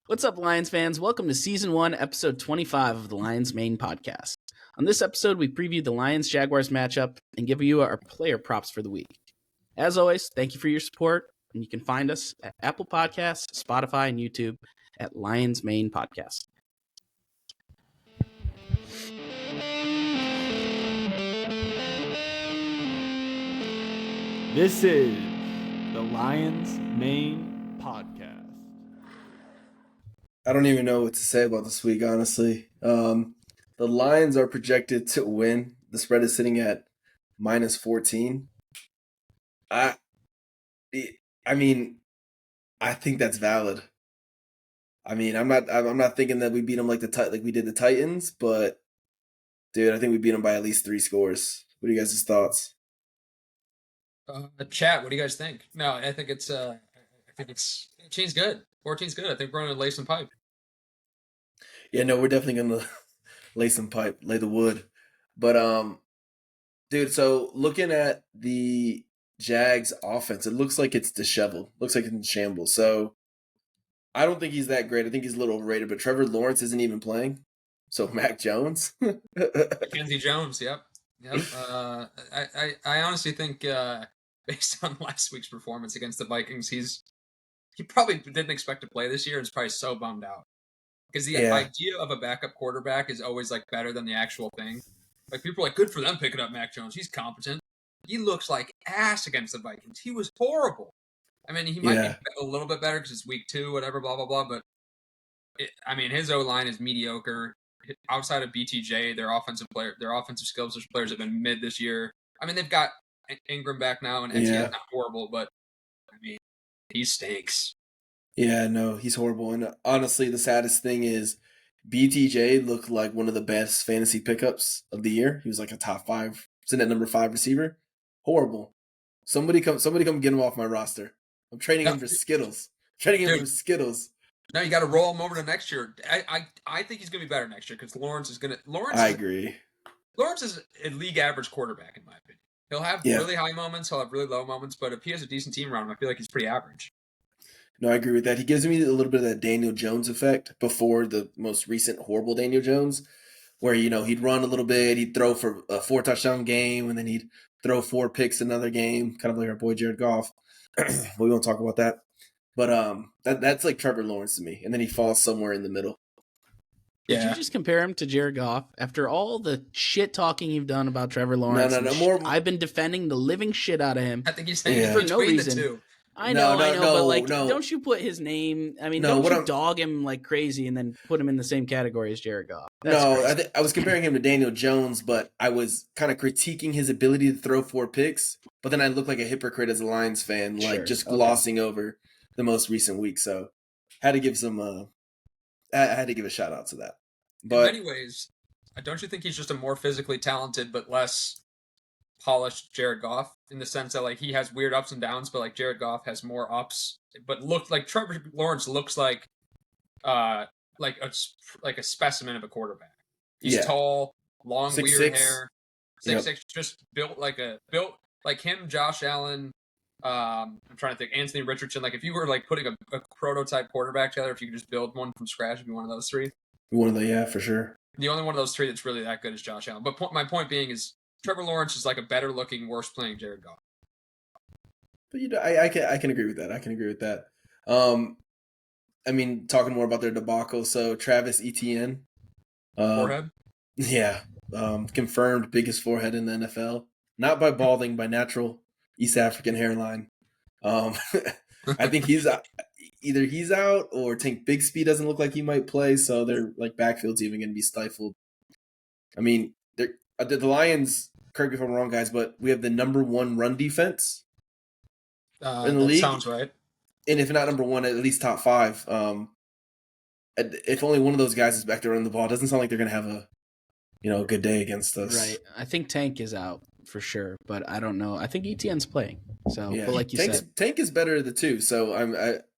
What's up, Lions fans? Welcome to Season 1, Episode 25 of the Lions Main Podcast. On this episode, we preview the Lions-Jaguars matchup and give you our player props for the week. As always, thank you for your support, and you can find us at Apple Podcasts, Spotify, and YouTube at Lions Main Podcast. This is the Lions Main Podcast. I don't even know what to say about this week, honestly. The Lions are projected to win. The spread is sitting at -14. I mean, I think that's valid. I mean, I'm not thinking that we beat them like we did the Titans, but dude, I think we beat them by at least 3 scores. What are you guys' thoughts? Chat, what do you guys think? No, I think it's 18's good. 14's good. I think we're gonna lay some pipe. Yeah, no, we're definitely gonna lay some pipe, lay the wood. But dude, so looking at the Jags offense, it looks like it's disheveled. Looks like it's in shambles. So I don't think he's that great. I think he's a little overrated, but Trevor Lawrence isn't even playing. So Mac Jones. Mackenzie Jones, yep. I honestly think based on last week's performance against the Vikings, he probably didn't expect to play this year and is probably so bummed out. Because the idea of a backup quarterback is always like better than the actual thing. Like people are like, good for them picking up Mac Jones. He's competent. He looks like ass against the Vikings. He was horrible. I mean, he might be a little bit better because it's week 2, whatever, blah, blah, blah. But, his O-line is mediocre. Outside of BTJ, their offensive skills as players have been mid this year. I mean, they've got Ingram back now, and he's not horrible, but, I mean, he stinks. Yeah, no, he's horrible. And honestly, the saddest thing is BTJ looked like one of the best fantasy pickups of the year. He was like a top 5, sitting at number 5 receiver. Horrible. Somebody come get him off my roster. I'm trading him for Skittles. No, you got to roll him over to next year. I think he's going to be better next year because Lawrence is going to. I agree. Lawrence is a league average quarterback, in my opinion. He'll have really high moments. He'll have really low moments. But if he has a decent team around him, I feel like he's pretty average. No, I agree with that. He gives me a little bit of that Daniel Jones effect before the most recent horrible Daniel Jones, where, he'd run a little bit, he'd throw for a 4-touchdown game, and then he'd throw 4 picks another game, kind of like our boy Jared Goff. We won't talk about that. But that's like Trevor Lawrence to me, and then he falls somewhere in the middle. Did you just compare him to Jared Goff? After all the shit talking you've done about Trevor Lawrence, I've been defending the living shit out of him. I think he's saying for no reason. The two. I know, but don't you put his name? I mean, don't you dog him like crazy and then put him in the same category as Jared Goff? I was comparing him to Daniel Jones, but I was kind of critiquing his ability to throw 4 picks. But then I look like a hypocrite as a Lions fan, glossing over the most recent week. So had to give I had to give a shout out to that. But in many ways, don't you think he's just a more physically talented but less polished Jared Goff, in the sense that like he has weird ups and downs, but like Jared Goff has more ups, but looked like Trevor Lawrence looks like a specimen of a quarterback. He's tall, long, 6'6", weird hair, 6'6", just built like him, Josh Allen. I'm trying to think, Anthony Richardson. Like if you were like putting a prototype quarterback together, if you could just build one from scratch, it'd be one of those 3. For sure. The only one of those 3 that's really that good is Josh Allen. But my point being is, Trevor Lawrence is like a better looking, worse playing Jared Goff. But I can agree with that. I mean, talking more about their debacle. So Travis Etienne, forehead. Yeah, confirmed biggest forehead in the NFL. Not by balding, by natural East African hairline. I think either he's out or Tank Bigsby doesn't look like he might play. So their like backfield's even going to be stifled. I mean, the Lions. Correct me if I'm wrong, guys, but we have the number 1 run defense in the league. Sounds right. And if not number 1, at least top 5. If only one of those guys is back to run the ball, it doesn't sound like they're going to have a good day against us. Right. I think Tank is out for sure, but I don't know. I think Etienne's playing. So, but like you said, Tank is better of the 2. So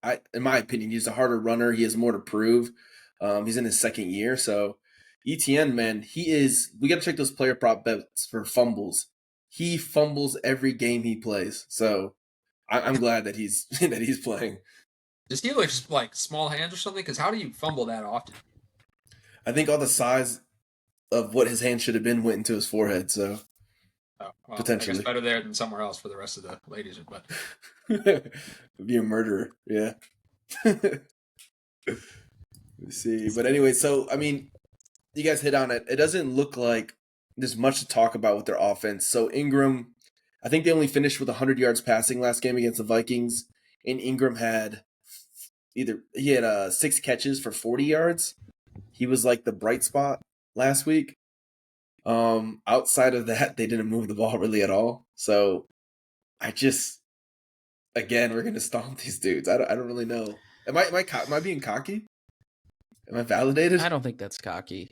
I in my opinion, he's a harder runner. He has more to prove. He's in his 2nd year, so. Etienne, man, we got to check those player prop bets for fumbles. He fumbles every game he plays. So I'm glad that he's playing. Does he look like small hands or something? Because how do you fumble that often? I think all the size of what his hand should have been went into his forehead. So Oh, well, I guess potentially, better there than somewhere else for the rest of the ladies. But be a murderer. Yeah. Let's see. But anyway, so I mean, you guys hit on it. It doesn't look like there's much to talk about with their offense. So Ingram, I think they only finished with 100 yards passing last game against the Vikings, and Ingram had he had 6 catches for 40 yards. He was like the bright spot last week. Outside of that, they didn't move the ball really at all. So I just, again, we're gonna stomp these dudes. I don't really know. Am I being cocky? Am I validated? I don't think that's cocky.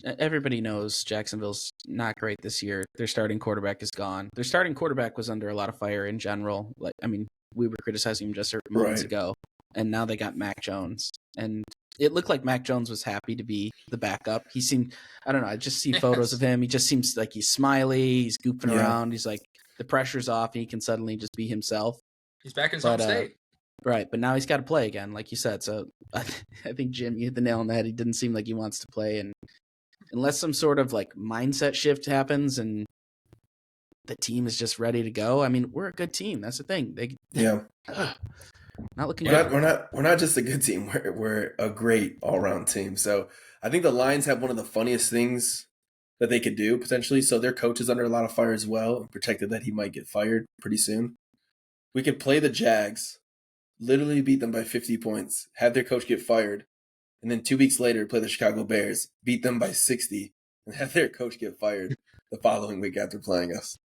Everybody knows Jacksonville's not great this year. Their starting quarterback is gone. Their starting quarterback was under a lot of fire in general. Like, I mean, we were criticizing him just moments Right. ago, and now they got Mac Jones, and it looked like Mac Jones was happy to be the backup. He seemed, I don't know, I just see photos of him. He just seems like he's smiley. He's goofing around. He's like, the pressure's off. He can suddenly just be himself. he's back in his home state. Right, but now he's got to play again, like you said. So I think, Jim, you hit the nail on the head. He didn't seem like he wants to play, and unless some sort of like mindset shift happens and the team is just ready to go, I mean, we're a good team. That's the thing. Not looking good. We're not just a good team. We're a great all around team. So I think the Lions have one of the funniest things that they could do potentially. So their coach is under a lot of fire as well, protected that he might get fired pretty soon. We could play the Jags, literally beat them by 50 points, have their coach get fired, and then 2 weeks later play the Chicago Bears, beat them by 60, and have their coach get fired the following week after playing us.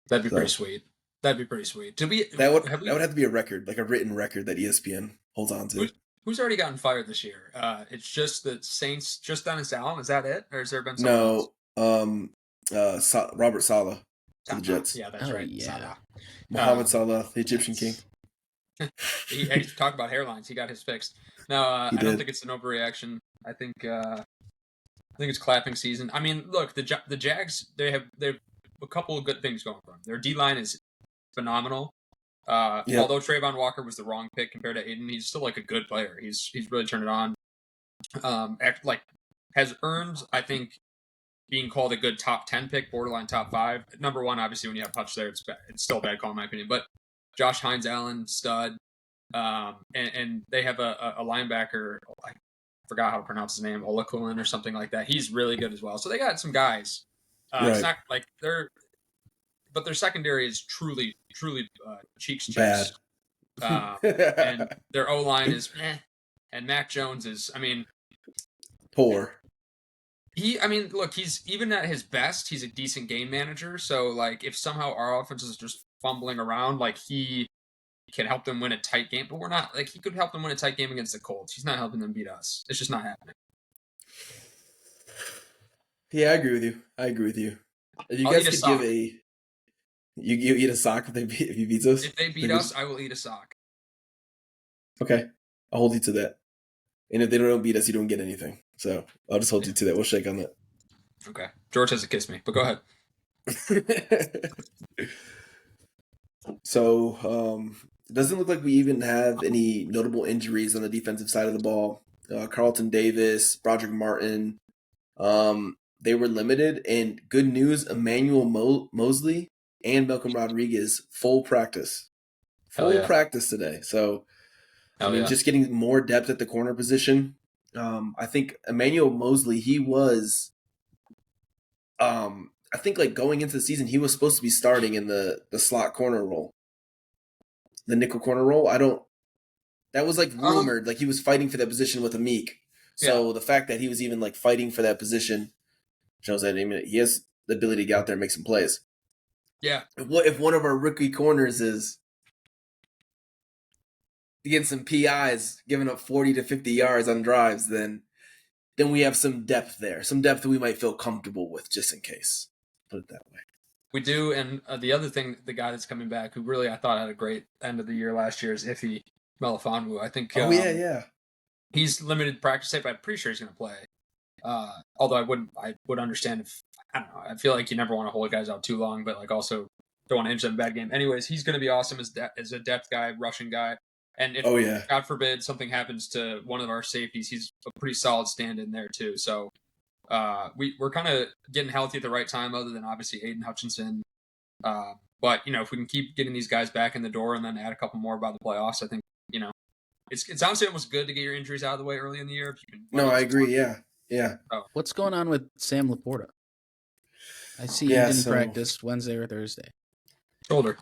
That'd be pretty sweet. That'd be pretty sweet. That would have to be a record, like a written record that ESPN holds on to. Who's already gotten fired this year? It's just the Saints, just Dennis Allen. Is that it, or has there been someone else? Robert Saleh to the Jets. Yeah, that's right. Yeah. Salah. Mohammed Salah, the Egyptian king. He talk about hairlines. He got his fixed. No, I don't think it's an overreaction. I think it's clapping season. I mean, look, the Jags, they have a couple of good things going for them. Their D line is phenomenal. Although Trayvon Walker was the wrong pick compared to Aiden, he's still like a good player. He's really turned it on. Has earned, I think, being called a good top 10 pick, borderline top 5. Number 1, obviously, when you have Hutch there, it's still a bad call in my opinion. But Josh Hines Allen, stud. And they have a linebacker, I forgot how to pronounce his name, Olakulin or something like that. He's really good as well. So they got some guys. It's not like but their secondary is truly cheeks cheeks. And their O-line is and Mac Jones is, I mean, poor. Look, he's even at his best, he's a decent game manager. So like if somehow our offense is just fumbling around, like he can help them win a tight game, but we're not, like, he could help them win a tight game against the Colts. He's not helping them beat us. It's just not happening. Yeah, I agree with you. If you guys could give you eat a sock if you beat us? If they beat us, I will eat a sock. Okay. I'll hold you to that. And if they don't beat us, you don't get anything. So I'll just hold you to that. We'll shake on that. Okay. George has to kiss me, but go ahead. So, it doesn't look like we even have any notable injuries on the defensive side of the ball. Carlton Davis, Broderick Martin, they were limited. And good news, Emmanuel Mosley and Malcolm Rodriguez, full practice. Practice today. So, just getting more depth at the corner position. I think Emmanuel Mosley, he was, I think like going into the season, he was supposed to be starting in the slot corner role. The nickel corner role. That was like rumored, like he was fighting for that position with Amik. So the fact that he was even like fighting for that position shows that he has the ability to get out there and make some plays. Yeah. If one of our rookie corners is getting some PIs, giving up 40 to 50 yards on drives, then we have some depth there. Some depth that we might feel comfortable with just in case. Put it that way. We do, and the other thing, the guy that's coming back, who really I thought had a great end of the year last year, is Ife Melifonwu. I think. He's limited practice tape. I'm pretty sure he's going to play. Although I would understand if, I don't know. I feel like you never want to hold guys out too long, but like also don't want to injure them in a bad game. Anyways, he's going to be awesome as a depth guy, rushing guy. And if, Oh yeah. God forbid, something happens to one of our safeties, he's a pretty solid stand-in there too. So we're kind of getting healthy at the right time, other than obviously Aiden Hutchinson. But if we can keep getting these guys back in the door and then add a couple more by the playoffs, I think it's honestly almost good to get your injuries out of the way early in the year. If you can, No, I agree. Yeah. What's going on with Sam Laporta? I see he Yeah, didn't so- practice Wednesday or Thursday. Shoulder.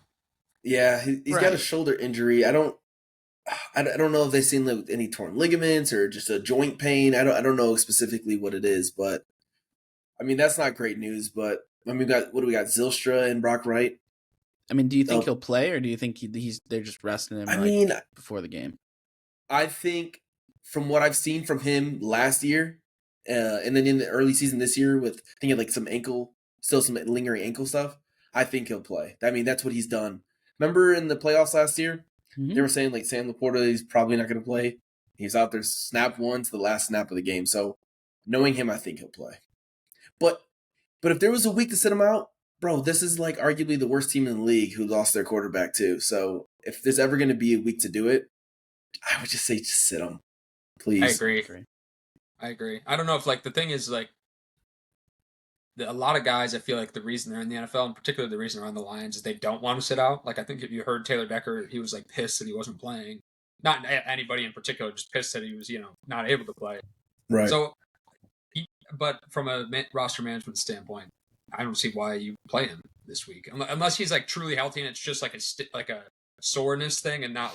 Yeah, he's got a Right. shoulder injury. I don't know if they've seen any torn ligaments or just a joint pain. I don't know specifically what it is, but I mean that's not great news. But I mean, we got Zylstra and Brock Wright. I mean, do you think Oh. he'll play, or do you think they're just resting him I mean, before the game? I think from what I've seen from him last year, and then in the early season this year, with I think he had like some lingering ankle stuff. I think he'll play. I mean, that's what he's done. Remember in the playoffs last year, Mhm. they were saying like Sam Laporta is probably not going to play. He's out there snap one to the last snap of the game. So knowing him, I think he'll play. But if there was a week to sit him out, bro, this is like arguably the worst team in the league who lost their quarterback too. So if there's ever going to be a week to do it, I would just say just sit him, please. I agree. I don't know if the thing is a lot of guys, I feel like the reason they're in the NFL, and particularly the reason they're on the Lions, is they don't want to sit out. I think if you heard Taylor Decker, he was pissed that he wasn't playing. Not anybody in particular, just pissed that he was not able to play. Right. So, but from a roster management standpoint, I don't see why you play him this week unless he's truly healthy and it's just a soreness thing and not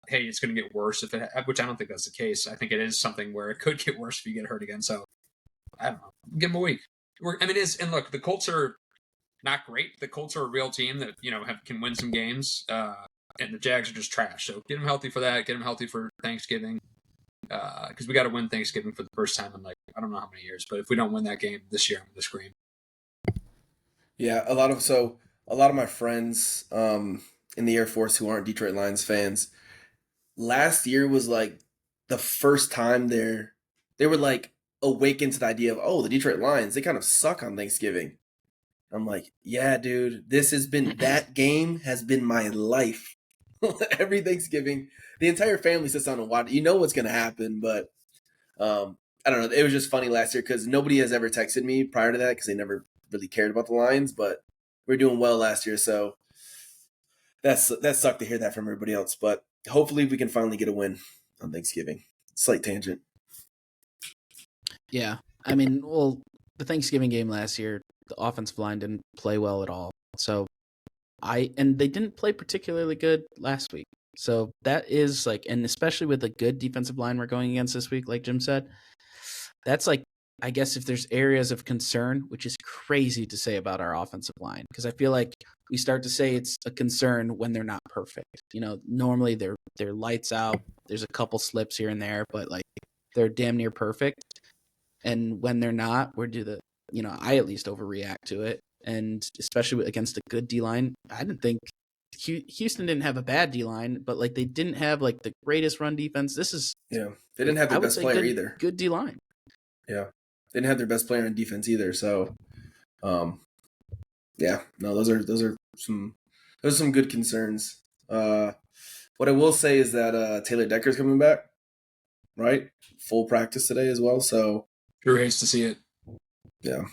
hey, it's going to get worse which I don't think that's the case. I think it is something where it could get worse if you get hurt again. So I don't know. Give him a week. And look, the Colts are not great. The Colts are a real team that can win some games, and the Jags are just trash. So get him healthy for that. Get him healthy for Thanksgiving, because we got to win Thanksgiving for the first time in I don't know how many years. But if we don't win that game this year, I'm going to scream. Yeah, a lot of my friends in the Air Force who aren't Detroit Lions fans, last year was the first time they were awakened to the idea of, the Detroit Lions, they kind of suck on Thanksgiving. I'm like, yeah, dude, that game has been my life. Every Thanksgiving, the entire family sits down and watch. You know what's going to happen, but I don't know. It was just funny last year because nobody has ever texted me prior to that because they never really cared about the Lions, but we were doing well last year, so that sucked to hear that from everybody else. But hopefully we can finally get a win on Thanksgiving. Slight tangent. Yeah, I mean, well, the Thanksgiving game last year, the offensive line didn't play well at all. So and they didn't play particularly good last week. So that is and especially with the good defensive line we're going against this week, like Jim said, that's I guess if there's areas of concern, which is crazy to say about our offensive line, because I feel like we start to say it's a concern when they're not perfect. Normally they're lights out. There's a couple slips here and there, but they're damn near perfect. And when they're not, I at least overreact to it. And especially against a good D-line, I didn't think Houston didn't have a bad D-line, but they didn't have the greatest run defense. They didn't have their best player either. Good D-line. Yeah. They didn't have their best player on defense either. So, those are some good concerns. What I will say is that Taylor Decker's coming back, right? Full practice today as well. So Drew hates to see it. Yeah,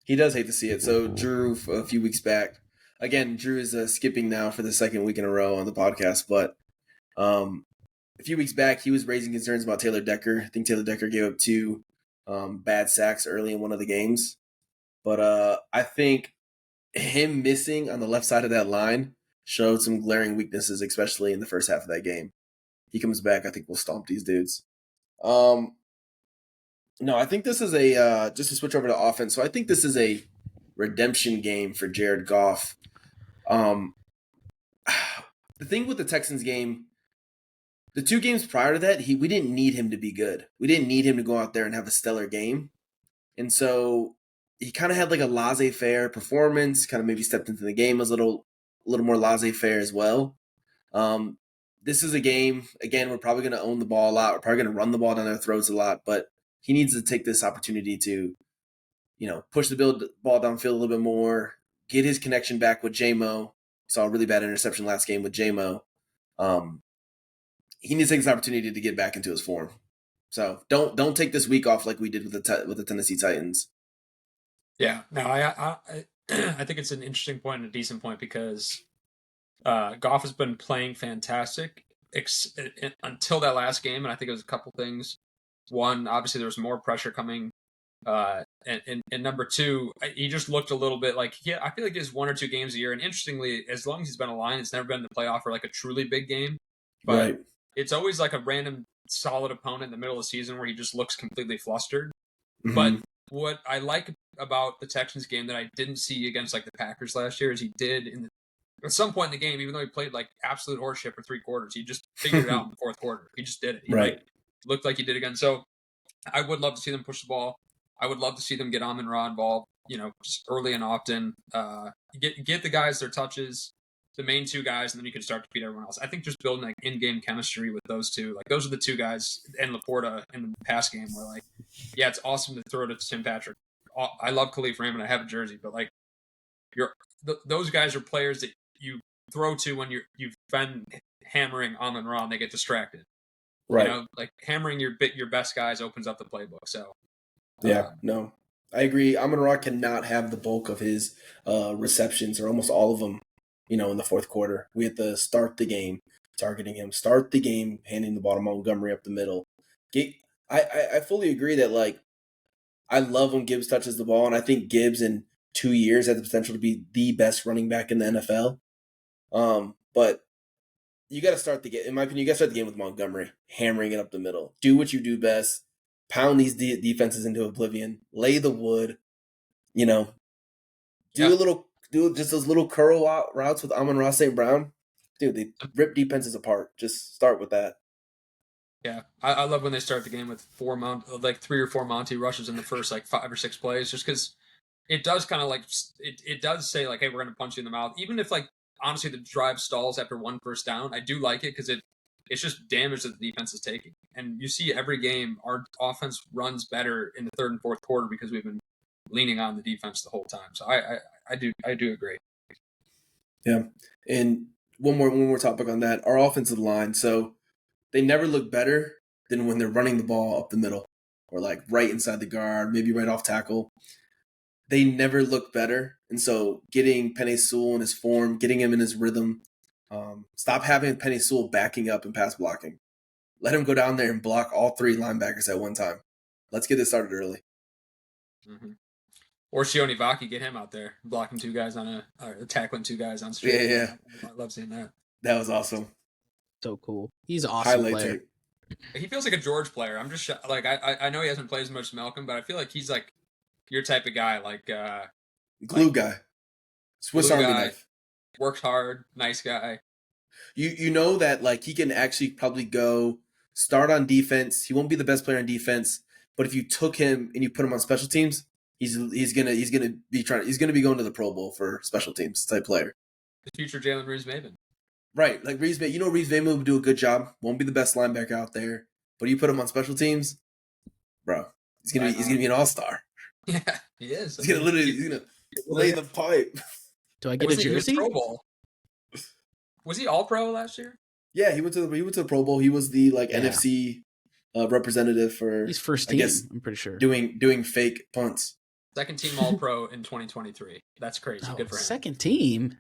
he does hate to see it. So Drew, a few weeks back, again, Drew is skipping now for the second week in a row on the podcast, but a few weeks back, he was raising concerns about Taylor Decker. I think Taylor Decker gave up 2 bad sacks early in one of the games. But I think him missing on the left side of that line showed some glaring weaknesses, especially in the first half of that game. He comes back, I think we'll stomp these dudes. No, I think this is just to switch over to offense. So I think this is a redemption game for Jared Goff. The thing with the Texans game, the 2 games prior to that, we didn't need him to be good. We didn't need him to go out there and have a stellar game. And so he kind of had a laissez-faire performance, kind of maybe stepped into the game as a little more laissez-faire as well. This is a game, again, we're probably going to own the ball a lot. We're probably going to run the ball down their throats a lot, but he needs to take this opportunity to, push the ball downfield a little bit more, get his connection back with J-Mo. Saw a really bad interception last game with J-Mo. He needs to take this opportunity to get back into his form. So don't take this week off like we did with the Tennessee Titans. Yeah, no, I think it's an interesting point and a decent point because Goff has been playing fantastic until that last game, and I think it was a couple things. One, obviously, there was more pressure coming, and number two, he just looked a little bit like I feel like he has 1 or 2 games a year, and interestingly, as long as he's been a Lion, it's never been the playoff or like a truly big game, but Right. it's always like a random solid opponent in the middle of the season where he just looks completely flustered. Mm-hmm. But what I like about the Texans game that I didn't see against like the Packers last year is he did at some point in the game, even though he played like absolute horseshit for 3 quarters, he just figured it out in the fourth quarter. He just did it. He looked like he did again. So I would love to see them push the ball. I would love to see them get Amon-Ra involved, just early and often. Get the guys their touches, the main 2 guys, and then you can start to beat everyone else. I think just building like in-game chemistry with those two, like those are the 2 guys, and Laporta in the pass game where like, yeah, it's awesome to throw it to Tim Patrick. I love Khalif Raymond. I have a jersey, but like those guys are players that you throw to when you've been hammering Amon-Ra and they get distracted. Right. Like hammering your best guys opens up the playbook. So yeah, no, I agree. Amon-Ra cannot have the bulk of his receptions or almost all of them, in the fourth quarter. We have to start the game targeting him, start the game handing the ball to Montgomery up the middle. I fully agree that like I love when Gibbs touches the ball, and I think Gibbs in 2 years has the potential to be the best running back in the NFL. But you got to start the game. In my opinion, you got to start the game with Montgomery, hammering it up the middle. Do what you do best. Pound these defenses into oblivion. Lay the wood. Do just those little curl routes with Amon-Ra St. Brown. Dude, they rip defenses apart. Just start with that. Yeah, I love when they start the game with 3 or 4 Monty rushes in the first like 5 or 6 plays, just because it does kind of like it does say like, hey, we're going to punch you in the mouth, even if like honestly the drive stalls after 1 first down. I do like it because it's just damage that the defense is taking, and you see every game our offense runs better in the 3rd and 4th quarter because we've been leaning on the defense the whole time. So I do agree. Yeah, and one more topic on that: our offensive line. So they never look better than when they're running the ball up the middle or like right inside the guard, maybe right off tackle. They never look better. And so getting Penei Sewell in his form, getting him in his rhythm, stop having Penei Sewell backing up and pass blocking. Let him go down there and block all 3 linebackers at one time. Let's get this started early. Mm-hmm. Or Sione Vaki, get him out there blocking 2 guys tackling 2 guys on straight. Yeah. I love seeing that. That was awesome. So cool. He's an awesome player. Tape. He feels like a George player. I'm just like I know he hasn't played as much as Malcolm, but I feel like he's like your type of guy, like glue guy, Swiss Army knife. Works hard, nice guy. You know that like he can actually probably go start on defense. He won't be the best player on defense, but if you took him and you put him on special teams, he's gonna be going to the Pro Bowl for special teams type player. The future Jalen Reeves-Maven. Right, like Reeves-Maven. Reeves-Maven would do a good job. Won't be the best linebacker out there, but you put him on special teams, bro. He's gonna be an all-star. Yeah, he is. He's gonna lay the pipe. Do I get a jersey? Pro Bowl? Was he All Pro last year? Yeah, he went to the Pro Bowl. He was the NFC representative for. He's first team. I'm pretty sure doing fake punts. 2nd team All Pro in 2023. That's crazy. Good for him. 2nd team.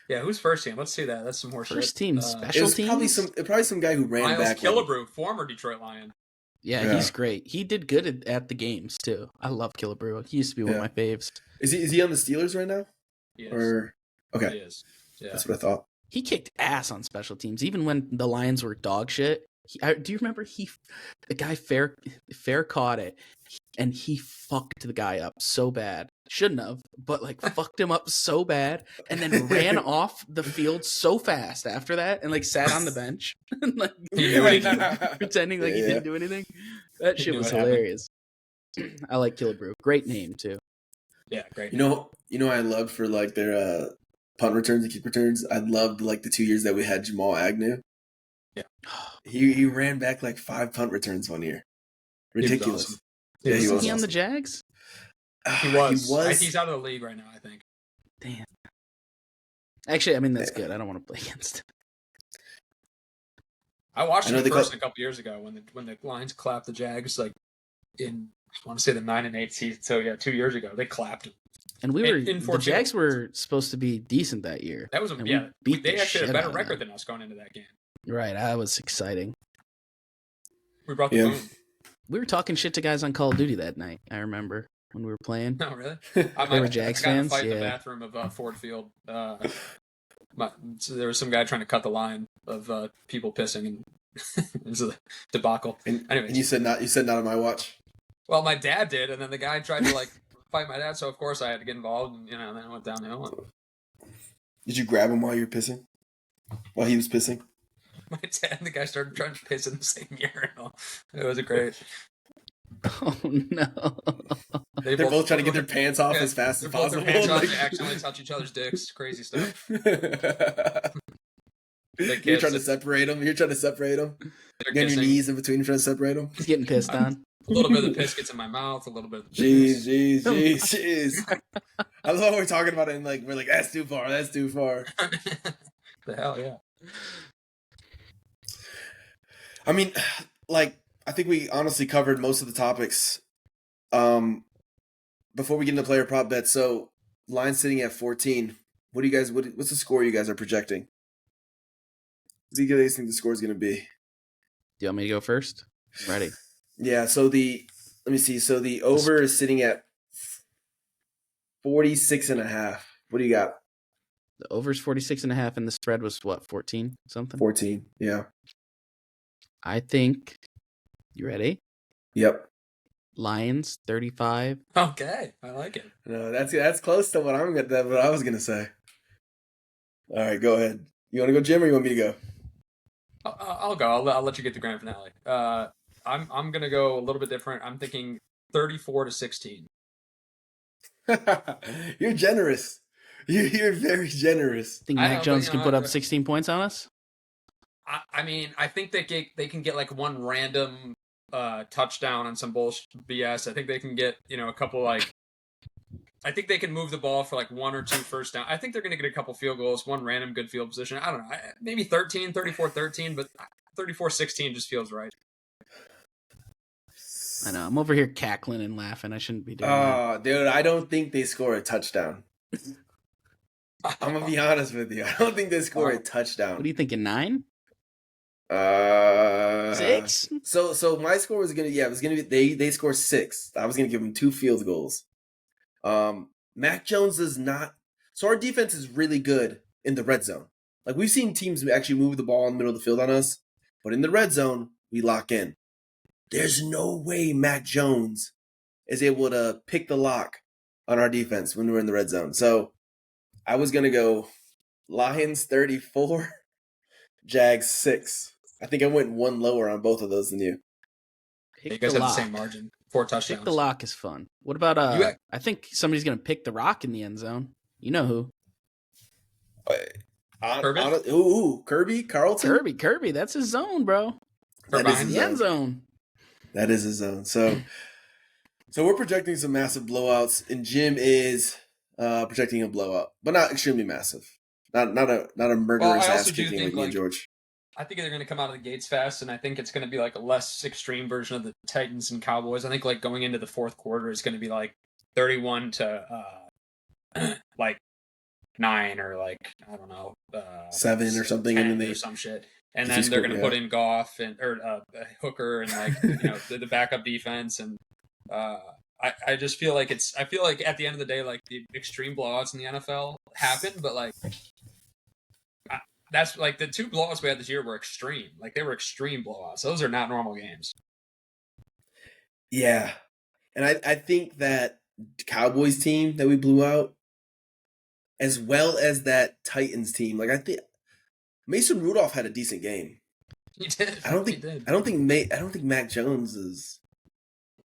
Yeah, who's first team? Let's see that. That's some more first shit. team special teams. Probably some guy who ran Miles back. Killebrew, former Detroit Lion. Yeah, he's great. He did good at the games too. I love Killebrew. He used to be one of my faves. Is he on the Steelers right now? Yes. Or okay, he is. Yeah. That's what I thought. He kicked ass on special teams, even when the Lions were dog shit. Do you remember the guy fair caught it, and he fucked the guy up so bad. Shouldn't have, but like fucked him up so bad, and then ran off the field so fast after that, and like sat on the bench, and like pretending like he didn't do anything. That shit was hilarious. I like Killebrew. Great name too. Yeah, great. You know, I loved for like their punt returns and kick returns. I loved like the 2 years that we had Jamal Agnew. Yeah, he ran back like 5 punt returns one year. Ridiculous. Awesome. Yeah, he was Isn't he on awesome. the Jags? He was. He's out of the league right now, I think. Damn. Actually, I mean that's good. I don't want to play against him. I watched I them know in they person a couple years ago when the Lions clapped the Jags like in I want to say the 9-8 season. So yeah, 2 years ago they clapped them. And in the Ford Field. Jags were supposed to be decent that year. That was and yeah. we beat They the actually had shit a better out of record them. than us going into that game. Right, that was exciting. We brought the Yeah. boom. We were talking shit to guys on Call of Duty that night. I remember when we were playing. No, really. They were Jags I got in a fans, fight in the yeah. bathroom of Ford Field. So there was some guy trying to cut the line of people pissing, and it was a debacle. Anyways, And you said not on my watch. well, my dad did, and then the guy tried to like fight my dad, so of course I had to get involved, and then it went downhill. Did you grab him while you were pissing? While he was pissing? My dad and the guy started trying to piss in the same urinal. It was great. Oh no! They're both trying to get their pants off as fast as possible. Their pants off, they accidentally touch each other's dicks. Crazy stuff. You're trying to separate them. You're trying to separate them. They're Get on your kissing. knees in between, trying to separate them. He's getting pissed on. A little bit of the piss gets in my mouth. A little bit of the Jeez. I love how we're talking about it and we're like, that's too far. That's too far. The hell, yeah. I mean, I think we honestly covered most of the topics. Before we get into player prop bets, so line sitting at 14. What's the score you guys are projecting? What do you guys think the score is going to be? Do you want me to go first? I'm ready. Yeah, so let me see. So the over is sitting at 46.5. What do you got? The over's 46.5, and the spread was what, 14 something? 14. Yeah. I think. You ready? Yep. Lions 35. Okay, I like it. No, that's close to what I was gonna say. All right, go ahead. You want to go, Jim, or you want me to go? I'll go. I'll let you get the grand finale. I'm gonna go a little bit different. I'm thinking 34-16. You're generous. You're very generous. Think I Mac know, Jones but, can put up 16 points on us? I mean, I think they can get like one random touchdown on some bullshit BS. I think they can get a couple I think they can move the ball for like 1 or 2 first down. I think they're going to get a couple field goals, one random good field position. I don't know. Maybe 34-13, but 34-16 just feels right. I know. I'm over here cackling and laughing. I shouldn't be doing that. Oh, dude, I don't think they score a touchdown. I'm going to be honest with you. I don't think they score a touchdown. What are you thinking, 9? 6? So my score was going to be, they score 6. I was going to give them 2 field goals. Mac Jones does not. So our defense is really good in the red zone. Like, we've seen teams actually move the ball in the middle of the field on us, but in the red zone, we lock in. There's no way Mac Jones is able to pick the lock on our defense when we're in the red zone. So I was going to go Lions 34, Jags 6. I think I went 1 lower on both of those than you. You guys have the same margin. 4 touchdowns. Pick the lock is fun. What about I think somebody's going to pick the rock in the end zone. You know who? Kirby Carlton? Kirby, that's his zone, bro. That is his The end zone. That is his zone. So we're projecting some massive blowouts, and Jim is projecting a blowout, but not extremely massive. Not a murderous ass kicking like me and George. I think they're going to come out of the gates fast, and I think it's going to be like a less extreme version of the Titans and Cowboys. I think like going into the fourth quarter is going to be like 31 to like 9 or like I don't know 7 or something, and then or some shit. And then they're going to put in Goff or Hooker and like the backup defense, and I just feel like I feel like at the end of the day, like the extreme blowouts in the NFL happen, but like. That's like the 2 blowouts we had this year were extreme. Like they were extreme blowouts. Those are not normal games. Yeah. And I think that Cowboys team that we blew out, as well as that Titans team, like I think Mason Rudolph had a decent game. He did. I don't think Mac Jones is.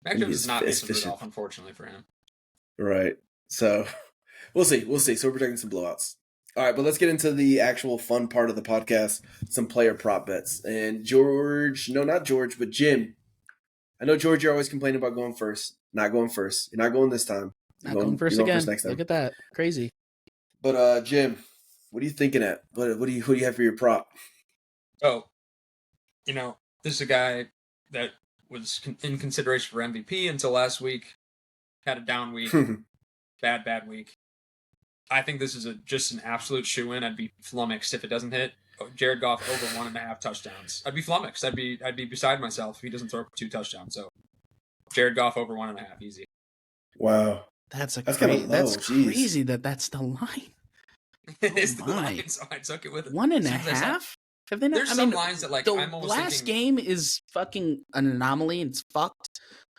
Mac Jones is not Mason Rudolph, unfortunately for him. Right. So we'll see. So we're projecting some blowouts. All right, but let's get into the actual fun part of the podcast, some player prop bets. And not George, but Jim. I know, George, you're always complaining about going first. Not going first. You're not going this time. Not going first again. Next time. Look at that. Crazy. But Jim, what are you thinking at? Who do you have for your prop? Oh, this is a guy that was in consideration for MVP until last week. Had a down week, bad week. I think this is just an absolute shoe-in. I'd be flummoxed if it doesn't hit. Jared Goff over 1.5 touchdowns. I'd be flummoxed. I'd be beside myself if he doesn't throw for 2 touchdowns. So Jared Goff over 1.5, easy. Wow, That's kind of low. That's Jeez. crazy that's the line. It's the my. line, so I took it with it. 1.5. Have they not? There's some lines that the I'm almost last thinking, game is fucking an anomaly and it's fucked.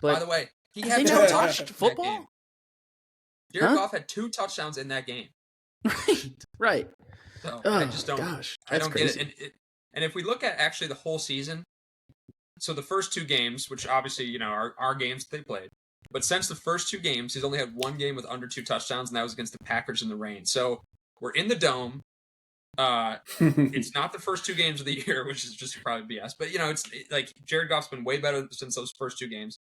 But by the way, he have had they 2 not touchdowns watched in that football? game. Jared Huh? Goff had 2 touchdowns in that game. Right. So Oh, I just don't. Gosh, I that's don't crazy. get it. And if we look at actually the whole season, so the first 2 games, which obviously are our games that they played, but since the first 2 games, he's only had 1 game with under 2 touchdowns, and that was against the Packers in the rain. So we're in the dome. It's not the first 2 games of the year, which is just probably BS. But it's like Jared Goff's been way better since those first 2 games.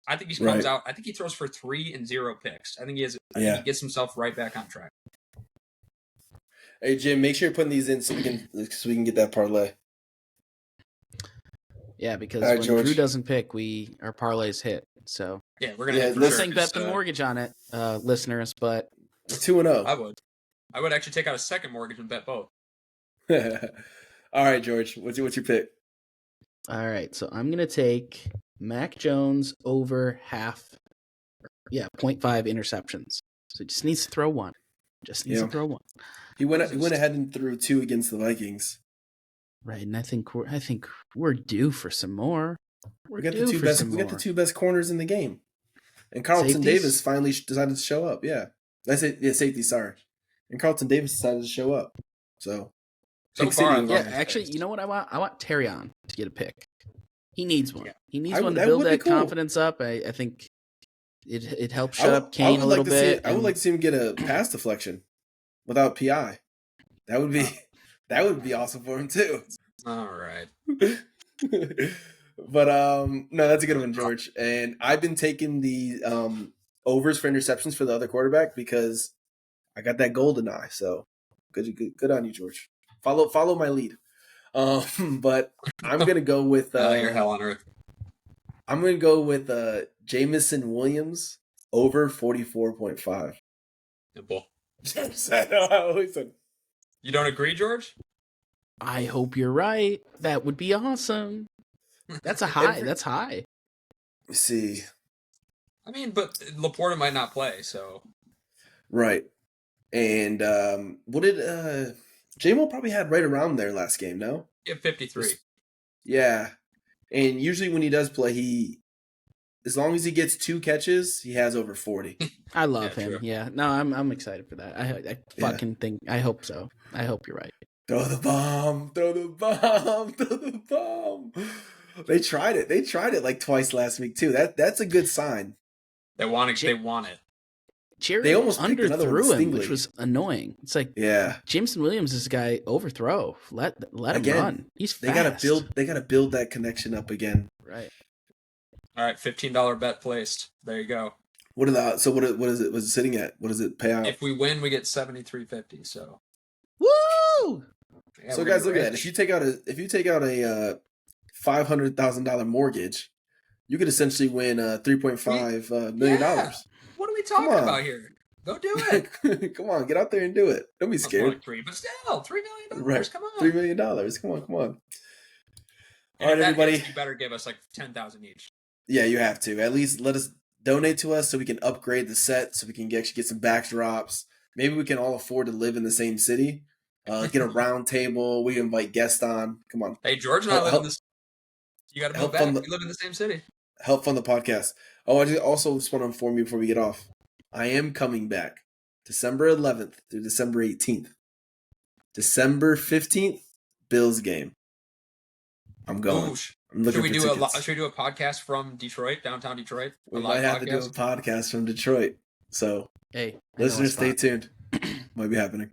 I think he comes out. I think he throws for 3 and 0 picks. I think he he gets himself right back on track. Hey Jim, make sure you're putting these in so we can get that parlay. Yeah, because right, when George. Drew doesn't pick, our parlays hit. So Yeah, we're gonna. Yeah, hit for let's sure. think bet the mortgage on it, listeners. But 2-0. I would actually take out a second mortgage and bet both. All right, George, what's your pick? all right, so I'm gonna take Mac Jones over 0.5 interceptions. So he just needs to throw one. To throw one. He went ahead and threw 2 against the Vikings. Right, and I think we're due for some more. We got the 2 best corners in the game, and Carlton Safeties? Davis finally decided to show up. Yeah, I said safety. Sorry, and Carlton Davis decided to show up. So So far, City Yeah, involved. actually, you know what I want? I want Terrion to get a pick. He needs one. Yeah. He needs I one would- to that build would be that cool. confidence up. I think it helps I shut would- up Kane a little bit. I would like to see him get a pass deflection without PI. That would be awesome for him too. all right. But no, that's a good one, George. And I've been taking the overs for interceptions for the other quarterback because I got that golden eye. So good on you, George. Follow my lead. But I'm gonna go with You're hell on earth. I'm gonna go with Jamison Williams over 44.5. Nibble. Listen. You don't agree, George? I hope you're right. That would be awesome. That's a high. Every- That's high. Let's see. I mean, but Laporta might not play, so Right. And what did J-Mo probably had right around there last game, no? you have 53. Yeah. And usually when he does play, as long as he gets 2 catches, he has over 40. I love Yeah, him. true. Yeah. No, I'm excited for that. I fucking think. I hope so. I hope you're right. Throw the bomb. They tried it. They tried it like twice last week too. That's a good sign. They want it. They want it. Jared They almost picked another one underthrew him, Stingley. which was annoying. It's like Yeah. Jameson Williams is a guy overthrow. Let him Again, run. He's They fast. gotta build that connection up again. Right. All right, $15 bet placed. There you go. What is it? Was it sitting at? What does it pay out? If we win, we get $73.50. So, Woo! yeah, So we're guys, gonna look at it. rich. If you take out a $500,000 mortgage, you could essentially win $3.5 million. Yeah. What are we talking Come on. about here? Go do it. Come on, get out there and do it. Don't be That's more scared. like 3, but still, $3 million. Right. Come on. $3 million. Come on. And All if right, that everybody. hits, you better give us like 10,000 each. Yeah, you have to. At least let us donate to us so we can upgrade the set, so we can actually get some backdrops. Maybe we can all afford to live in the same city. Get a round table. We invite guests on. Come on. Hey, George and I live in this. You got to move help back. fund the- We live in the same city. Help fund the podcast. Oh, I also just want to inform you before we get off. I am coming back December 11th through December 18th. December 15th, Bills game. I'm going. Ooh, I'm looking should we for do tickets. should we do a podcast from Detroit, downtown Detroit? We A might live have to do a podcast? podcast from Detroit. So, Hey, I know a listeners, stay spot. tuned. Might be happening.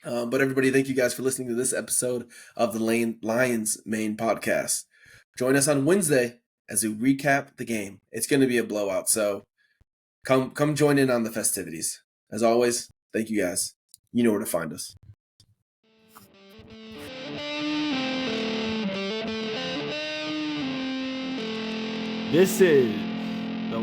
But everybody, thank you guys for listening to this episode of the Lions Main Podcast. Join us on Wednesday as we recap the game. It's going to be a blowout, so come join in on the festivities. As always, thank you guys. You know where to find us. This is the